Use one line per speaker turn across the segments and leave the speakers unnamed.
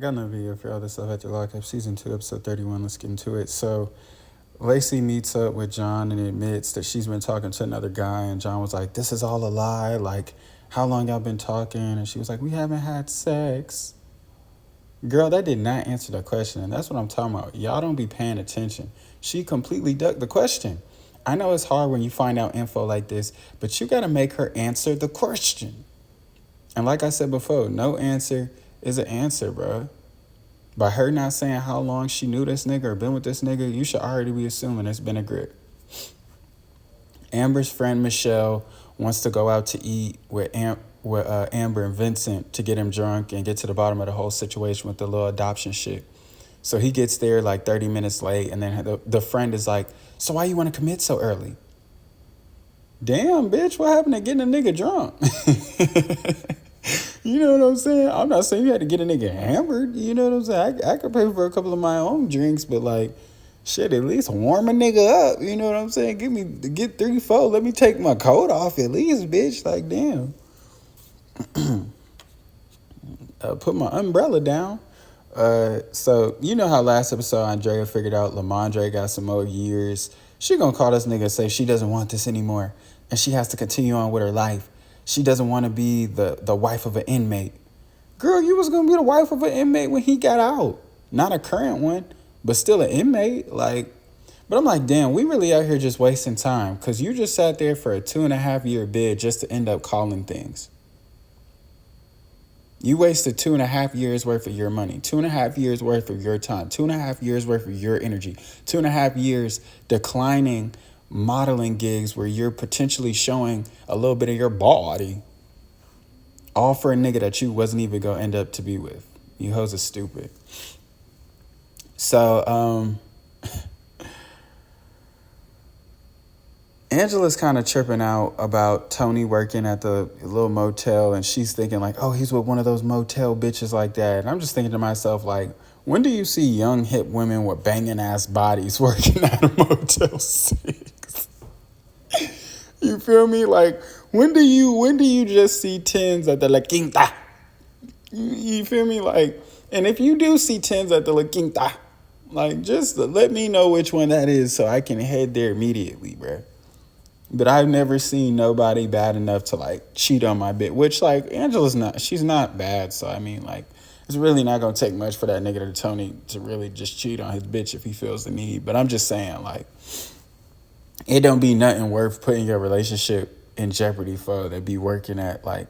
I got another video for all this stuff after Lockup Season 2, Episode 31. Let's get into it. So, Lacey meets up with John and admits that she's been talking to another guy. And John was like, this is all a lie. Like, how long y'all been talking? And she was like, we haven't had sex. Girl, that did not answer the question. And that's what I'm talking about. Y'all don't be paying attention. She completely ducked the question. I know it's hard when you find out info like this, but you got to make her answer the question. And like I said before, no answer is an answer, bro. By her not saying how long she knew this nigga or been with this nigga, you should already be assuming it's been a grip. Amber's friend Michelle wants to go out to eat with Amber and Vincent to get him drunk and get to the bottom of the whole situation with the little adoption shit. So he gets there like 30 minutes late, and then the friend is like, so why you want to commit so early? Damn, bitch, what happened to getting a nigga drunk? You know what I'm saying? I'm not saying you had to get a nigga hammered. You know what I'm saying? I could pay for a couple of my own drinks, but like, shit, at least warm a nigga up. You know what I'm saying? Get 3, 4. Let me take my coat off at least, bitch. Like, damn. Put my umbrella down. So you know how last episode Andrea figured out Lamondre got some more years. She gonna call this nigga and say she doesn't want this anymore, and she has to continue on with her life. She doesn't want to be the wife of an inmate. Girl, you was gonna be the wife of an inmate when he got out. Not a current one, but still an inmate. Like, but I'm like, damn, we really out here just wasting time, because you just sat there for a 2.5-year bid just to end up calling things. You wasted 2.5 years worth of your money, 2.5 years worth of your time, 2.5 years worth of your energy, 2.5 years declining modeling gigs where you're potentially showing a little bit of your body, all for a nigga that you wasn't even gonna end up to be with. You hoes are stupid. So, Angela's kind of tripping out about Tony working at the little motel, and she's thinking like, oh, he's with one of those motel bitches like that. And I'm just thinking to myself, like, when do you see young hip women with banging ass bodies working at a Motel 6? You feel me? Like, when do you just see tens at the La Quinta? You feel me? Like, and if you do see tens at the La Quinta, like, just let me know which one that is so I can head there immediately, bruh. But I've never seen nobody bad enough to, like, cheat on my bitch. Which, like, Angela's not, she's not bad. So, I mean, like, it's really not going to take much for that nigga to Tony to really just cheat on his bitch if he feels the need. But I'm just saying, like, it don't be nothing worth putting your relationship in jeopardy for that be working at, like,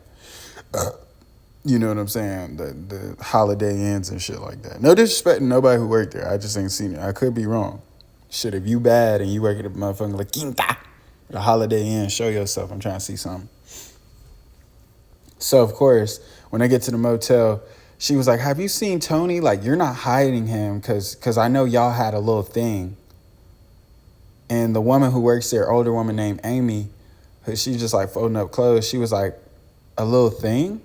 you know what I'm saying, the Holiday Inns and shit like that. No disrespect to nobody who worked there. I just ain't seen it. I could be wrong. Shit, if you bad and you work at a motherfucking La Quinta, the Holiday Inn, show yourself. I'm trying to see something. So, of course, when I get to the motel, she was like, have you seen Tony? Like, you're not hiding him because I know y'all had a little thing. And the woman who works there, older woman named Amy, she just like folding up clothes. She was like, a little thing?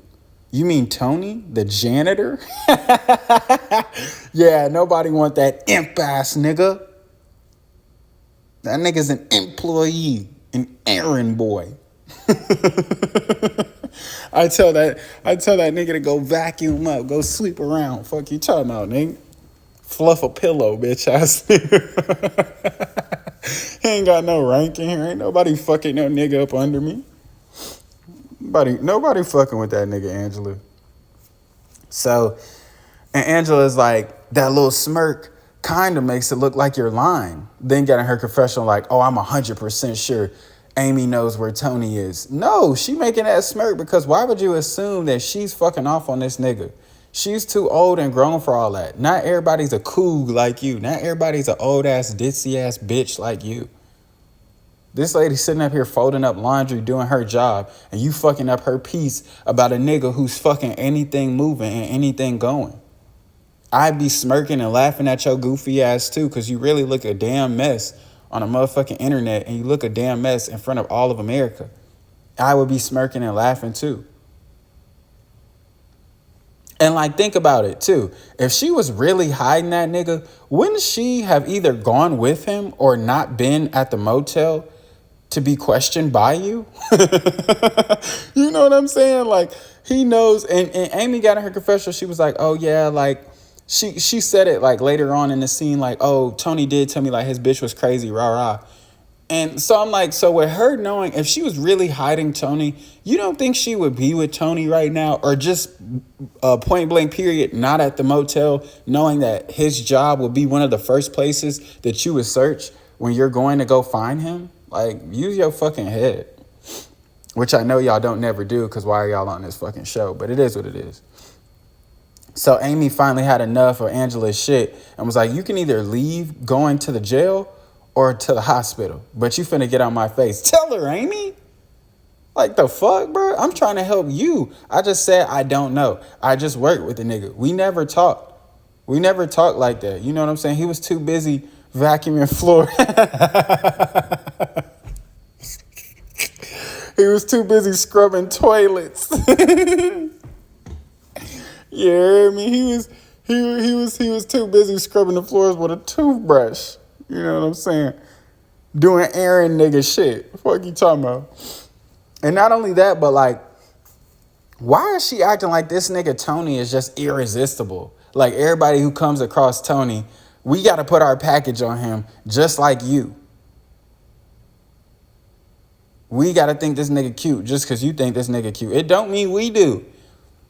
You mean Tony, the janitor? Yeah, nobody want that imp ass nigga. That nigga's an employee, an errand boy. I tell that nigga to go vacuum up, go sleep around. Fuck you talking about, nigga? Fluff a pillow, bitch ass nigga. He ain't got no rank in here. Ain't nobody fucking no nigga up under me. Nobody fucking with that nigga, Angela. So, and Angela's like, that little smirk kind of makes it look like you're lying. Then getting her confessional like, oh, I'm 100% sure Amy knows where Tony is. No, she making that smirk because why would you assume that she's fucking off on this nigga? She's too old and grown for all that. Not everybody's a coog like you. Not everybody's an old ass, ditzy ass bitch like you. This lady sitting up here folding up laundry, doing her job, and you fucking up her piece about a nigga who's fucking anything moving and anything going. I'd be smirking and laughing at your goofy ass too, because you really look a damn mess on a motherfucking internet, and you look a damn mess in front of all of America. I would be smirking and laughing too. And like, think about it too. If she was really hiding that nigga, wouldn't she have either gone with him or not been at the motel to be questioned by you? You know what I'm saying? Like, he knows. And Amy got in her confessional. She was like, oh yeah, like, She said it like later on in the scene, like, oh, Tony did tell me like his bitch was crazy, rah rah. And so I'm like, so with her knowing, if she was really hiding Tony, you don't think she would be with Tony right now, or just point blank period, not at the motel, knowing that his job would be one of the first places that you would search when you're going to go find him? Like, use your fucking head. Which I know y'all don't never do, because why are y'all on this fucking show? But it is what it is. So Amy finally had enough of Angela's shit and was like, you can either leave going to the jail or to the hospital, but you finna get on my face. Tell her, Amy. Like, the fuck, bro? I'm trying to help you. I just said I don't know. I just worked with the nigga. We never talked. We never talked like that. You know what I'm saying? He was too busy vacuuming floor. He was too busy scrubbing toilets. You hear me? He was too busy scrubbing the floors with a toothbrush. You know what I'm saying? Doing errand nigga shit. What you talking about? And not only that, but like, why is she acting like this nigga Tony is just irresistible? Like, everybody who comes across Tony, we got to put our package on him just like you. We got to think this nigga cute just because you think this nigga cute. It don't mean we do.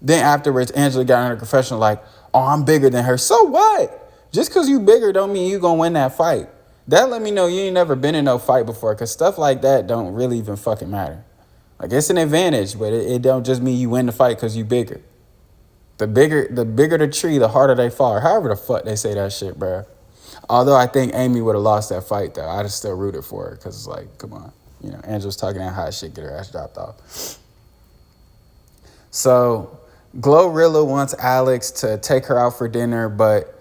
Then afterwards, Angela got in her confessional like, oh, I'm bigger than her. So what? Just because you bigger don't mean you going to win that fight. That let me know you ain't never been in no fight before, because stuff like that don't really even fucking matter. Like, it's an advantage, but it don't just mean you win the fight because you bigger. The bigger the tree, the harder they fall. However the fuck they say that shit, bro. Although I think Amy would have lost that fight, though. I'd have still rooted for her, because it's like, come on. You know, Angela's talking that hot shit, get her ass dropped off. So Glorilla wants Alex to take her out for dinner, but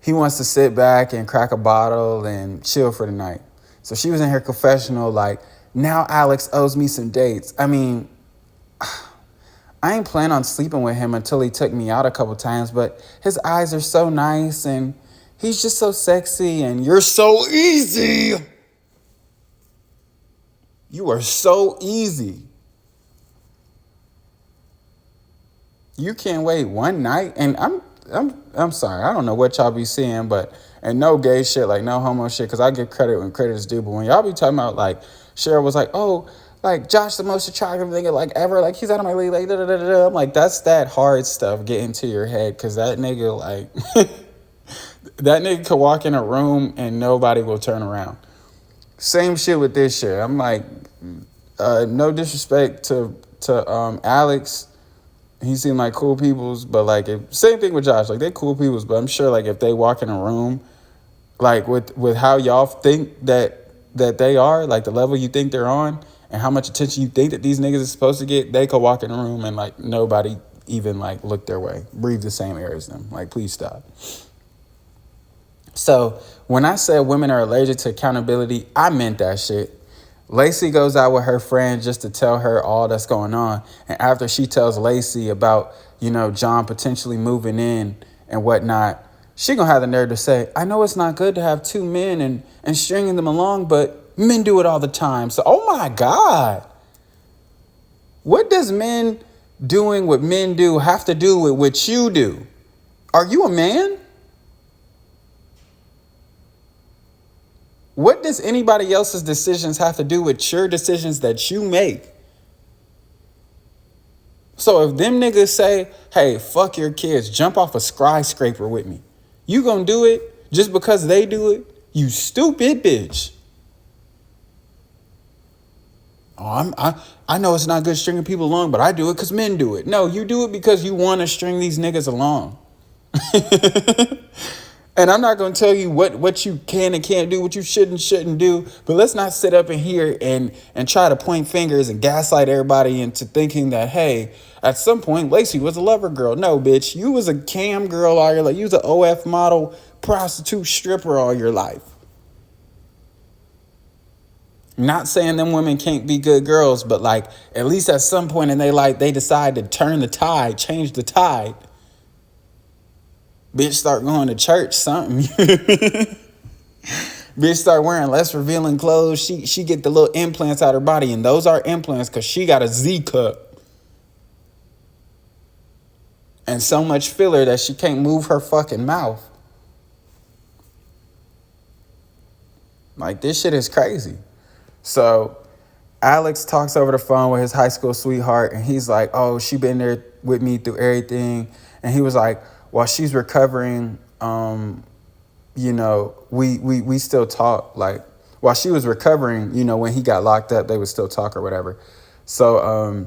he wants to sit back and crack a bottle and chill for the night. So she was in her confessional like, now Alex owes me some dates. I mean, I ain't plan on sleeping with him until he took me out a couple times, but his eyes are so nice and he's just so sexy and you're so easy. You are so easy. You can't wait one night, and I'm sorry, I don't know what y'all be seeing, but and no gay shit, like no homo shit, because I give credit when credit is due. But when y'all be talking about like Cheryl was like, oh, like Josh the most attractive nigga like ever, like he's out of my league, like da da da da. I'm like, that's that hard stuff getting to your head, because that nigga like that nigga could walk in a room and nobody will turn around. Same shit with this shit. I'm like, no disrespect to Alex. He seemed like cool peoples, but like same thing with Josh. Like, they cool peoples, but I'm sure like if they walk in a room, like with how y'all think that they are, like the level you think they're on, and how much attention you think that these niggas are supposed to get, they could walk in a room and like nobody even like look their way, breathe the same air as them. Like, please stop. So when I said women are allergic to accountability, I meant that shit. Lacey goes out with her friend just to tell her all that's going on. And after she tells Lacey about, you know, John potentially moving in and whatnot, she gonna have the nerve to say, I know it's not good to have two men and stringing them along, but men do it all the time. So, oh my God. What does men doing what men do have to do with what you do? Are you a man? What does anybody else's decisions have to do with your decisions that you make? So if them niggas say, hey, fuck your kids, jump off a skyscraper with me, you gonna do it just because they do it? You stupid bitch. Oh, I know it's not good stringing people along, but I do it because men do it. No, you do it because you want to string these niggas along. And I'm not going to tell you what you can and can't do, what you shouldn't do. But let's not sit up in here and try to point fingers and gaslight everybody into thinking that, hey, at some point, Lacey was a lover girl. No, bitch, you was a cam girl all your life. You was an OF model, prostitute, stripper all your life. Not saying them women can't be good girls, but like at least at some point in their life, they decide to turn the tide, change the tide. Bitch, start going to church, something. Bitch, start wearing less revealing clothes. She get the little implants out her body, and those are implants because she got a Z cup. and so much filler that she can't move her fucking mouth. Like, this shit is crazy. So Alex talks over the phone with his high school sweetheart, and he's like, oh, she been there with me through everything. And he was like, while she's recovering, you know, we still talk. Like, while she was recovering, you know, when he got locked up, they would still talk or whatever. So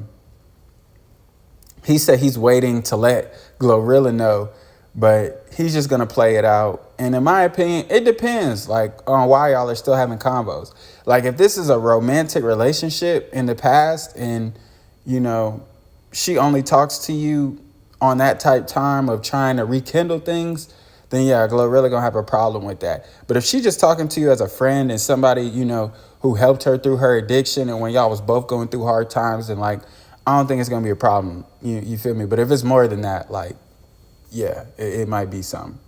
he said he's waiting to let Glorilla know, but he's just going to play it out. And in my opinion, it depends, like, on why y'all are still having combos. Like, if this is a romantic relationship in the past and, you know, she only talks to you on that type time of trying to rekindle things, then yeah, Glorilla gonna have a problem with that. But if she just talking to you as a friend and somebody, you know, who helped her through her addiction and when y'all was both going through hard times, and like, I don't think it's gonna be a problem. You feel me? But if it's more than that, like, yeah, it might be something.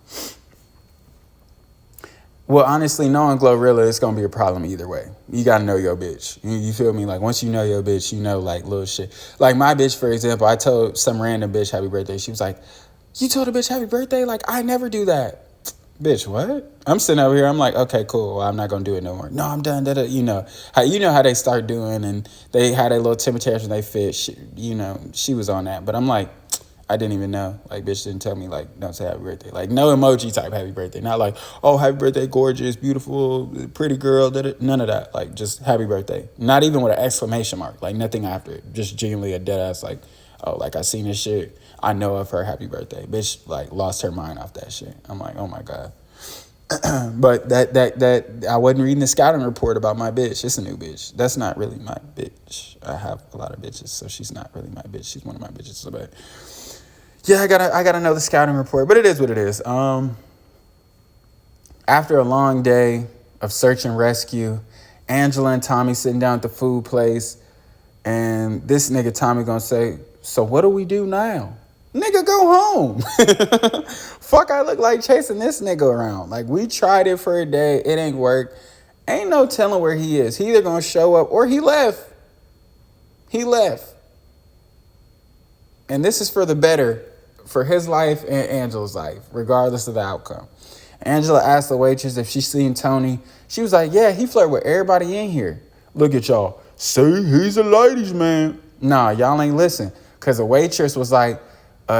Well, honestly, knowing Glorilla, it's going to be a problem either way. You got to know your bitch. You feel me? Like, once you know your bitch, you know, like, little shit. Like, my bitch, for example, I told some random bitch happy birthday. She was like, you told a bitch happy birthday? Like, I never do that. Bitch, what? I'm sitting over here. I'm like, okay, cool. Well, I'm not going to do it no more. No, I'm done. You know how they start doing, and they had a little temper tantrum, they fit. She was on that. But I'm like, I didn't even know. Like, bitch didn't tell me, like, don't say happy birthday. Like, no emoji type happy birthday. Not like, oh, happy birthday, gorgeous, beautiful, pretty girl. None of that. Like, just happy birthday. Not even with an exclamation mark. Like, nothing after it. Just genuinely a dead ass, like, oh, like, I seen this shit. I know of her happy birthday. Bitch, like, lost her mind off that shit. I'm like, oh, my God. But that I wasn't reading the scouting report about my bitch. It's a new bitch. That's not really my bitch. I have a lot of bitches, so she's not really my bitch. She's one of my bitches. So bad. Yeah, I gotta know the scouting report, but it is what it is. After a long day of search and rescue, Angela and Tommy sitting down at the food place, and this nigga Tommy gonna say, so what do we do now? Nigga, go home. Fuck, I look like chasing this nigga around. Like, we tried it for a day, it ain't work. Ain't no telling where he is. He either gonna show up or he left. He left. And this is for the better, for his life and Angela's life, regardless of the outcome. Angela asked the waitress if she seen Tony. She was like, yeah, he flirt with everybody in here. Look at y'all. See, he's a ladies' man. Nah, y'all ain't listen. Because the waitress was like,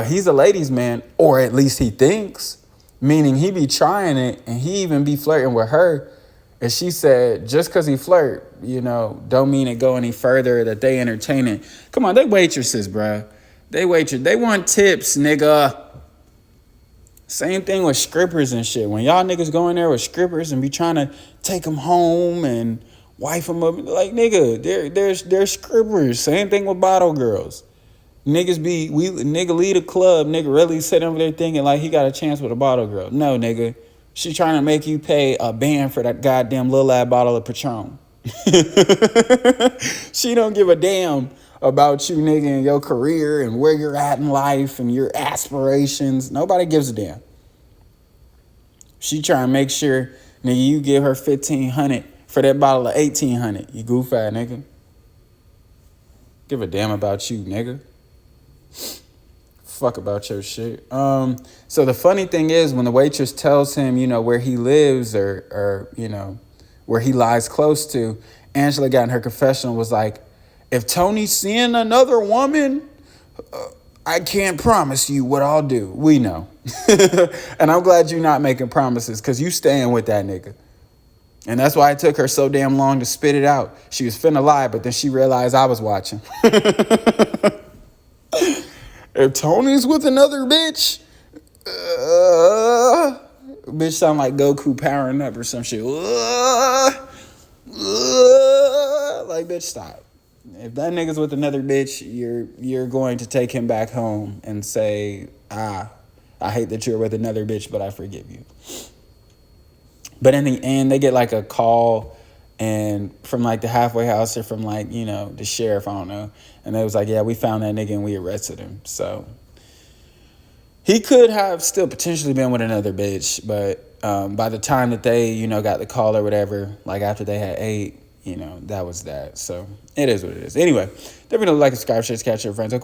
he's a ladies' man, or at least he thinks. Meaning he be trying it, and he even be flirting with her. And she said, just because he flirt, you know, don't mean it go any further, that they entertaining. Come on, they waitresses, bruh. They want tips, nigga. Same thing with strippers and shit. When y'all niggas go in there with strippers and be trying to take them home and wife them up, like, nigga, they're strippers. Same thing with bottle girls. Nigga lead a club, nigga really sitting over there thinking like he got a chance with a bottle girl. No, nigga. She trying to make you pay a band for that goddamn little ass bottle of Patron. She don't give a damn about you, nigga, and your career and where you're at in life and your aspirations. Nobody gives a damn. She trying to make sure, nigga, you give her $1,500 for that bottle of $1,800. You goof ass nigga. Give a damn about you, nigga. Fuck about your shit. So the funny thing is, when the waitress tells him, you know, where he lives or you know, where he lies close to, Angela got in her confessional, was like, if Tony's seeing another woman, I can't promise you what I'll do. We know. And I'm glad you're not making promises, because you staying with that nigga. And that's why it took her so damn long to spit it out. She was finna lie, but then she realized I was watching. If Tony's with another bitch, bitch sound like Goku powering up or some shit. Like, bitch, stop. If that nigga's with another bitch, you're going to take him back home and say, I hate that you're with another bitch, but I forgive you. But in the end, they get like a call and from like the halfway house or from like, you know, the sheriff, I don't know. And they was like, yeah, we found that nigga and we arrested him. So he could have still potentially been with another bitch. But by the time that they, you know, got the call or whatever, like after they had ate, you know, that was that. So it is what it is. Anyway, definitely like and subscribe, share, catch your friends.